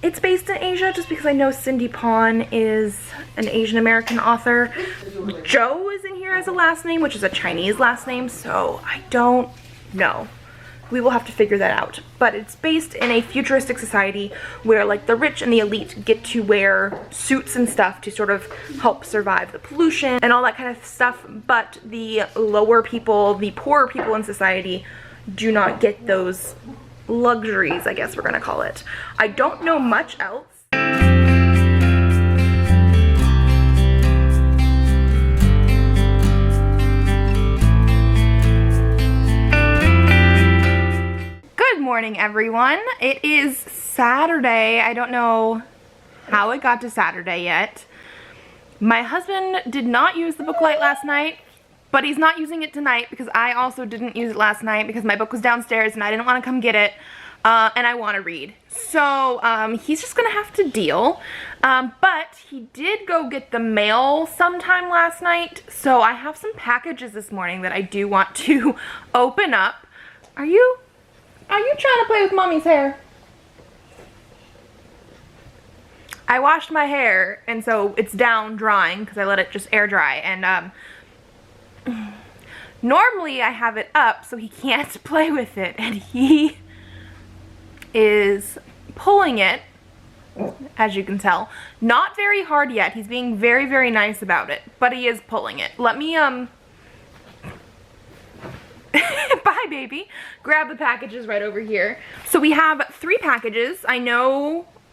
it's based in Asia, just because I know Cindy Pon is an Asian American author. Zhao is in here as a last name, which is a Chinese last name, so I don't know. We will have to figure that out. But it's based in a futuristic society where like the rich and the elite get to wear suits and stuff to sort of help survive the pollution and all that kind of stuff, but the lower people, the poorer people in society do not get those luxuries, I guess we're gonna call it. I don't know much else. Good morning, everyone. It is Saturday. I don't know how it got to Saturday yet. My husband did not use the Bookoutlet last night, but he's not using it tonight because I also didn't use it last night because my book was downstairs and I didn't want to come get it, and I want to read. So he's just gonna have to deal. But he did go get the mail sometime last night, so I have some packages this morning that I do want to open up. Are you trying to play with mommy's hair? I washed my hair, and so it's down drying because I let it just air dry, and normally I have it up so he can't play with it, and he is pulling it, as you can tell. Not very hard yet. He's being very, very nice about it, but he is pulling it. Let me, bye, baby. Grab the packages right over here. So we have 3 packages. I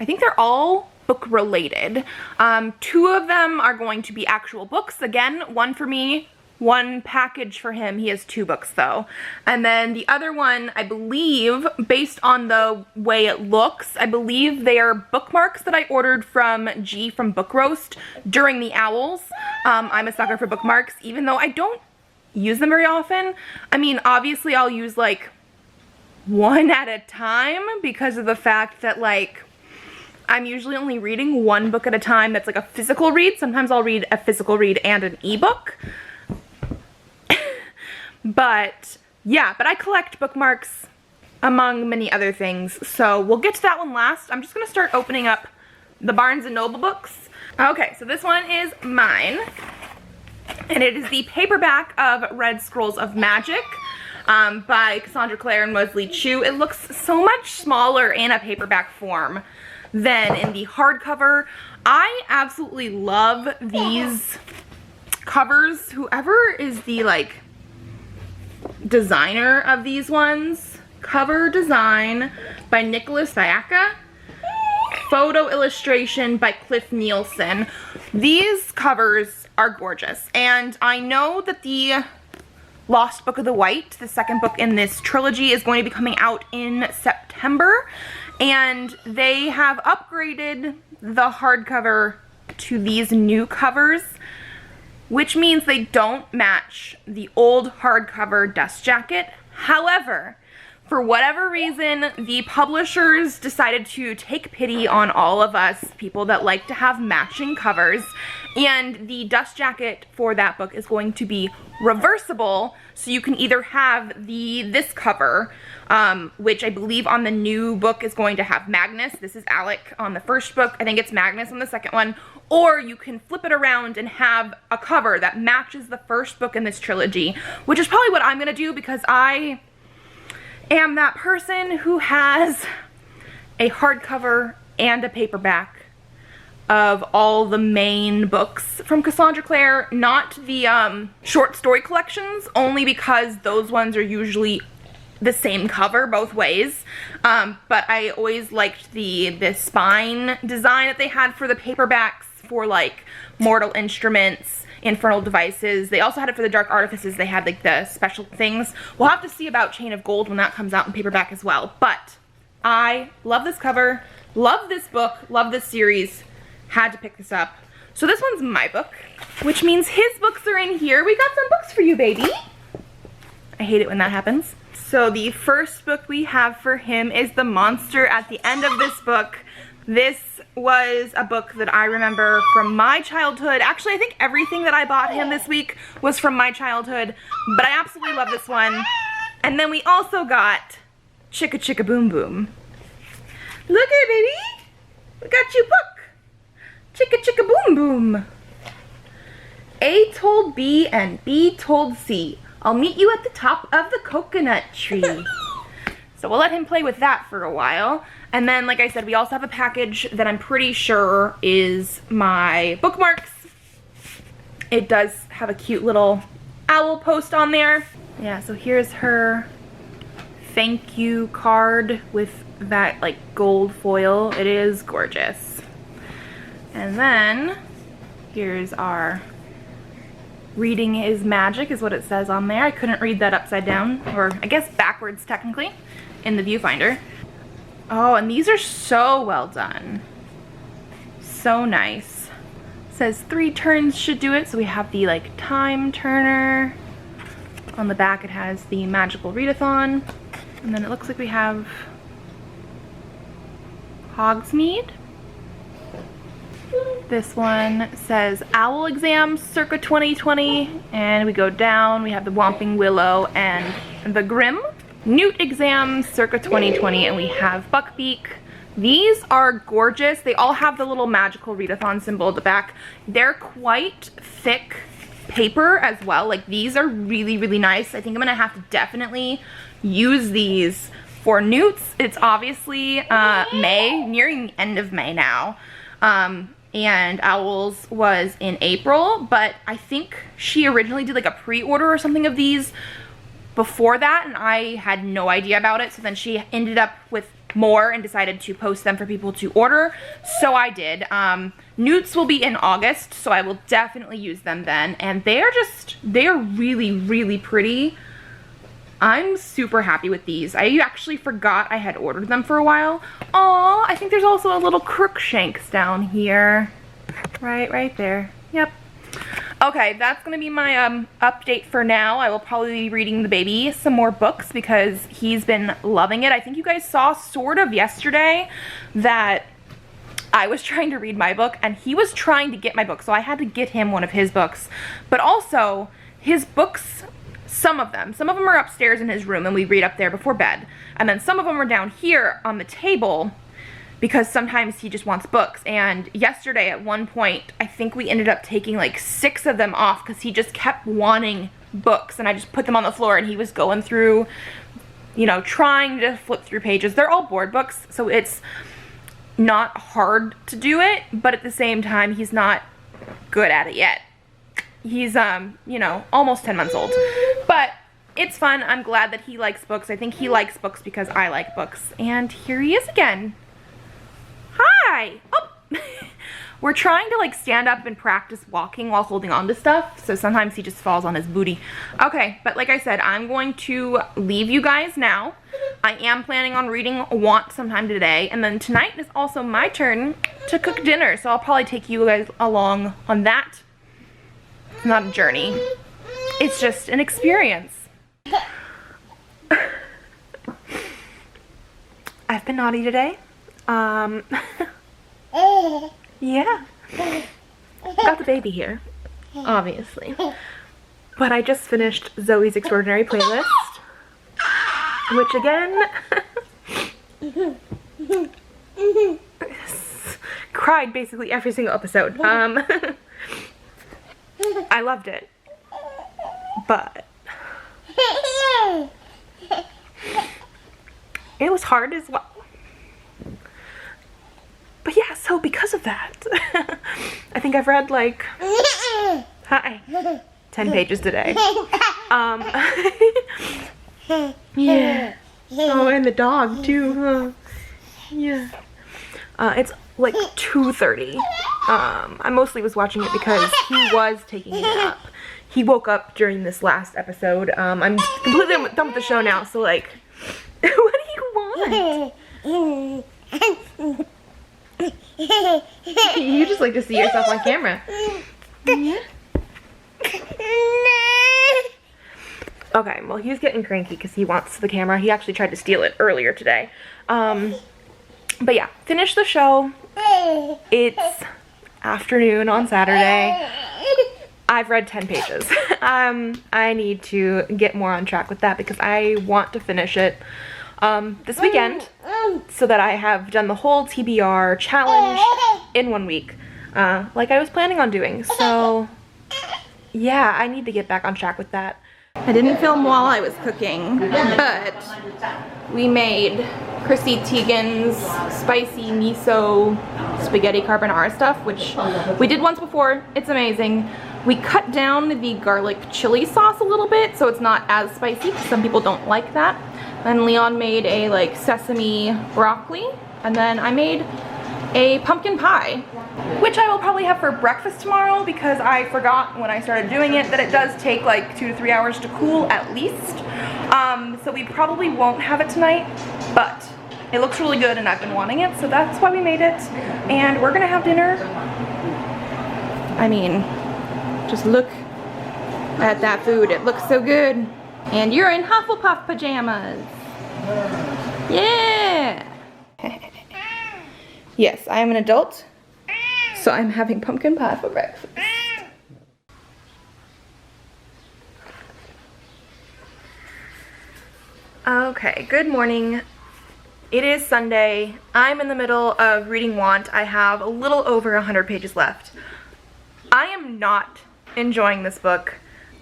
think they're all book related. 2 of them are going to be actual books. Again, one for me, 1 package for him. He has 2 books though. And then the other one, I believe, based on the way it looks, I believe they are bookmarks that I ordered from G from Book Roast during the Owls. I'm a sucker for bookmarks, even though I don't use them very often. I mean, obviously I'll use like 1 at a time because of the fact that like I'm usually only reading 1 book at a time that's like a physical read. Sometimes I'll read a physical read and an ebook. But yeah, but I collect bookmarks among many other things. So we'll get to that one last. I'm just gonna start opening up the Barnes & Noble books. Okay, so this one is mine. And it is the paperback of Red Scrolls of Magic by Cassandra Clare and Wesley Chu. It looks so much smaller in a paperback form than in the hardcover. I absolutely love these covers. Whoever is the like designer of these ones, cover design by Nicholas Sayaka, photo illustration by Cliff Nielsen. These covers are gorgeous, and I know that the Lost Book of the White, the second book in this trilogy, is going to be coming out in September, and they have upgraded the hardcover to these new covers, which means they don't match the old hardcover dust jacket. However, for whatever reason, the publishers decided to take pity on all of us people that like to have matching covers, and the dust jacket for that book is going to be reversible, so you can either have this cover, which I believe on the new book is going to have Magnus. This is Alec on the first book. I think it's Magnus on the second one. Or you can flip it around and have a cover that matches the first book in this trilogy, which is probably what I'm gonna do because I am that person who has a hardcover and a paperback of all the main books from Cassandra Clare, not the short story collections, only because those ones are usually the same cover both ways. But I always liked the spine design that they had for the paperbacks for like Mortal Instruments, Infernal Devices. They also had it for the Dark Artifices. They had like the special things. We'll have to see about Chain of Gold when that comes out in paperback as well. But I love this cover, love this book, love this series. Had to pick this up. So this one's my book, which means his books are in here. We got some books for you, baby. I hate it when that happens. So the first book we have for him is The Monster at the End of this book. This was a book that I remember from my childhood. Actually, I think everything that I bought him this week was from my childhood, but I absolutely love this one. And then we also got Chicka Chicka Boom Boom. Look at it, baby. We got you a book. Chicka Chicka Boom Boom. A told B and B told C, I'll meet you at the top of the coconut tree. So we'll let him play with that for a while. And then, like I said, we also have a package that I'm pretty sure is my bookmarks. It does have a cute little owl post on there. Yeah, so here's her thank you card with that like gold foil. It is gorgeous. And then here's our reading is magic is what it says on there. I couldn't read that upside down, or I guess backwards technically, in the viewfinder. Oh, and these are so well done. So nice. It says 3 turns should do it, so we have the like time turner. On the back it has the magical readathon. And then it looks like we have Hogsmeade. This one says Owl Exam circa 2020, and we go down, we have the Whomping Willow and the Grim. Newt Exam circa 2020, and we have Buckbeak. These are gorgeous. They all have the little magical readathon symbol at the back. They're quite thick paper as well. Like, these are really, really nice. I think I'm gonna have to definitely use these for Newts. It's obviously May, nearing the end of May now. And Owls was in April, but I think she originally did like a pre-order or something of these before that, and I had no idea about it. So then she ended up with more and decided to post them for people to order, so I did. Newts will be in August, so I will definitely use them then, and they're really, really pretty. I'm super happy with these. I actually forgot I had ordered them for a while. Aw, I think there's also a little Crookshanks down here. Right there. Yep. Okay, that's gonna be my update for now. I will probably be reading the baby some more books because he's been loving it. I think you guys saw sort of yesterday that I was trying to read my book and he was trying to get my book, so I had to get him one of his books. But also, his books, some of them are upstairs in his room and we read up there before bed. And then some of them are down here on the table because sometimes he just wants books. And yesterday at one point, I think we ended up taking like 6 of them off because he just kept wanting books, and I just put them on the floor and he was going through, you know, trying to flip through pages. They're all board books, so it's not hard to do it, but at the same time, he's not good at it yet. He's, you know, almost 10 months old, but it's fun. I'm glad that he likes books. I think he likes books because I like books. And here he is again. Hi. Oh. We're trying to like stand up and practice walking while holding on to stuff, so sometimes he just falls on his booty. Okay, but like I said, I'm going to leave you guys now. I am planning on reading Want sometime today, and then tonight is also my turn to cook dinner, so I'll probably take you guys along on that. It's not a journey. It's just an experience. I've been naughty today. Yeah. Got the baby here, obviously. But I just finished Zoe's Extraordinary Playlist, which again, cried basically every single episode. I loved it, but it was hard as well. But yeah, so because of that, I think I've read like, hi, 10 pages today. Yeah. Oh, and the dog too, huh? Yeah. It's like 2:30. I mostly was watching it because he was taking a nap. He woke up during this last episode. I'm completely done with the show now, so like, what do you want? You just like to see yourself on camera. Yeah. Okay, well he's getting cranky because he wants the camera. He actually tried to steal it earlier today. But yeah, finished the show. It's afternoon on Saturday. I've read 10 pages. I need to get more on track with that because I want to finish it this weekend so that I have done the whole TBR challenge in 1 week, like I was planning on doing. So yeah, I need to get back on track with that. I didn't film while I was cooking, but we made Chrissy Teigen's spicy miso spaghetti carbonara stuff, which we did once before. It's amazing. We cut down the garlic chili sauce a little bit so it's not as spicy because some people don't like that. And Leon made a like sesame broccoli, and then I made a pumpkin pie, which I will probably have for breakfast tomorrow because I forgot when I started doing it that it does take like 2 to 3 hours to cool at least. So we probably won't have it tonight, but it looks really good and I've been wanting it, so that's why we made it. And we're gonna have dinner. I mean, just look at that food, it looks so good. And you're in Hufflepuff pajamas. Yeah. Yes, I am an adult, so I'm having pumpkin pie for breakfast. Okay, good morning. It is Sunday. I'm in the middle of reading Want. I have a little over 100 pages left. I am not enjoying this book.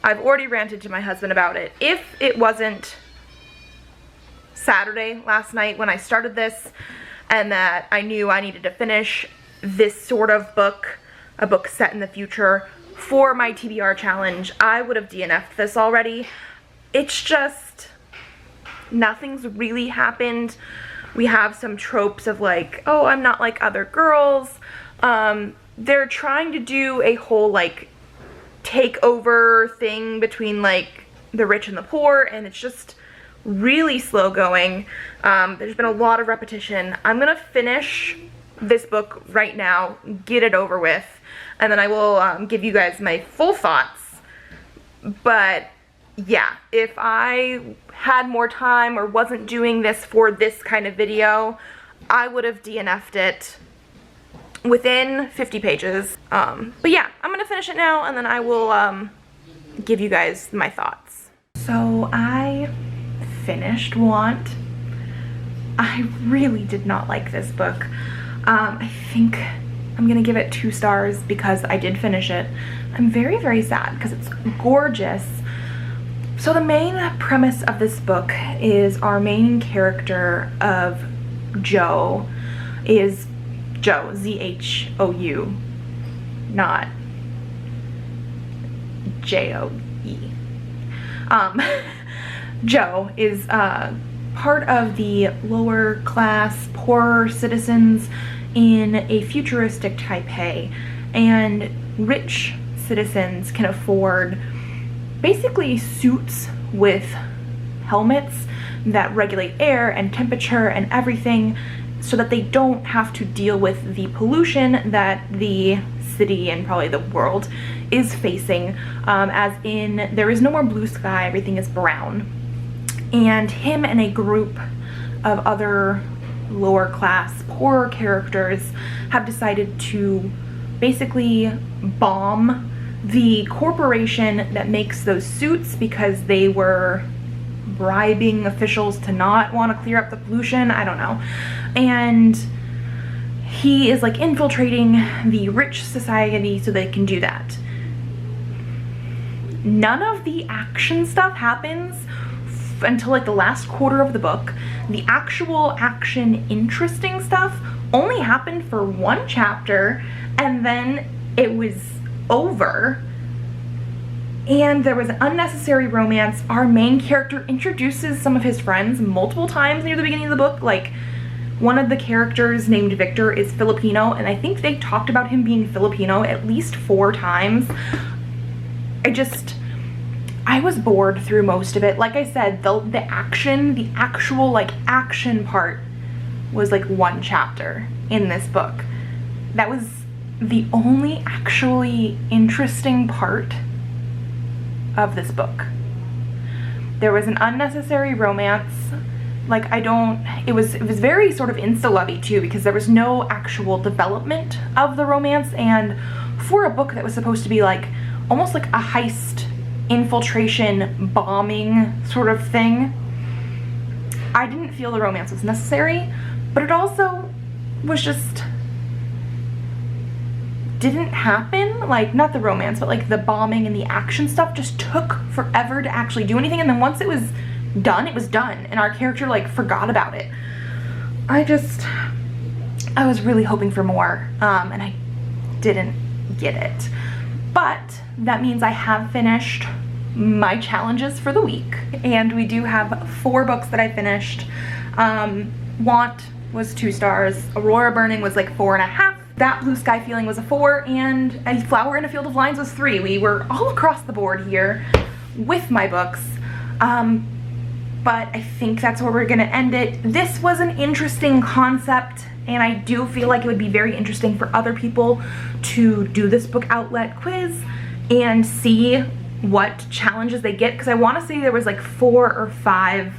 I've already ranted to my husband about it. If it wasn't Saturday last night when I started this, and that I knew I needed to finish this sort of book, a book set in the future, for my TBR challenge, I would have DNF'd this already. It's just, nothing's really happened. We have some tropes of like, oh, I'm not like other girls. They're trying to do a whole like takeover thing between like the rich and the poor, and it's just really slow going. There's been a lot of repetition. I'm gonna finish this book right now, get it over with, and then I will give you guys my full thoughts. But yeah, if I had more time or wasn't doing this for this kind of video, I would have DNF'd it within 50 pages. But yeah, I'm gonna finish it now and then I will give you guys my thoughts. So I finished Want. I really did not like this book. I think I'm gonna give it 2 stars because I did finish it. I'm very, very sad because it's gorgeous. So the main premise of this book is our main character of Joe is Joe, Z-H-O-U, not J-O-E. Joe is part of the lower class, poorer citizens in a futuristic Taipei, and rich citizens can afford basically suits with helmets that regulate air and temperature and everything, so that they don't have to deal with the pollution that the city and probably the world is facing, as in there is no more blue sky, everything is brown. And him and a group of other lower class, poorer characters have decided to basically bomb the corporation that makes those suits because they were bribing officials to not want to clear up the pollution, I don't know. And he is like infiltrating the rich society so they can do that. None of the action stuff happens until like the last quarter of the book. The actual action interesting stuff only happened for one chapter, and then it was over. And there was an unnecessary romance. Our main character introduces some of his friends multiple times near the beginning of the book. Like, one of the characters named Victor is Filipino, and I think they talked about him being Filipino at least 4 times. I was bored through most of it. Like I said, the actual like action part was like 1 chapter in this book. That was the only actually interesting part of this book. There was an unnecessary romance. Like, it was very sort of insta-lovey too, because there was no actual development of the romance, and for a book that was supposed to be like almost like a heist, infiltration, bombing sort of thing, I didn't feel the romance was necessary, but it also was just didn't happen. Like, not the romance, but like the bombing and the action stuff just took forever to actually do anything, and then once it was done, and our character like forgot about it. I was really hoping for more, and I didn't get it. But that means I have finished my challenges for the week, and we do have 4 books that I finished. Want was 2 stars, Aurora Burning was like 4.5, That Blue Sky Feeling was a 4, and A Flower in a Field of Lines was 3. We were all across the board here with my books. But I think that's where we're gonna end it. This was an interesting concept, and I do feel like it would be very interesting for other people to do this book outlet quiz and see what challenges they get, because I want to say there was like 4 or 5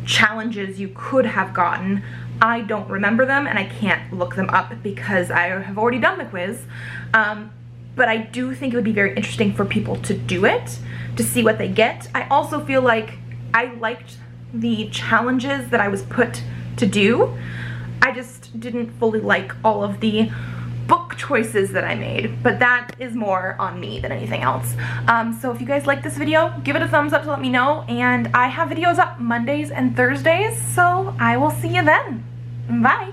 challenges you could have gotten. I don't remember them, and I can't look them up because I have already done the quiz. But I do think it would be very interesting for people to do it, to see what they get. I also feel like I liked the challenges that I was put to do. I just didn't fully like all of the book choices that I made, but that is more on me than anything else. So if you guys like this video, give it a thumbs up to let me know, and I have videos up Mondays and Thursdays, so I will see you then. Bye!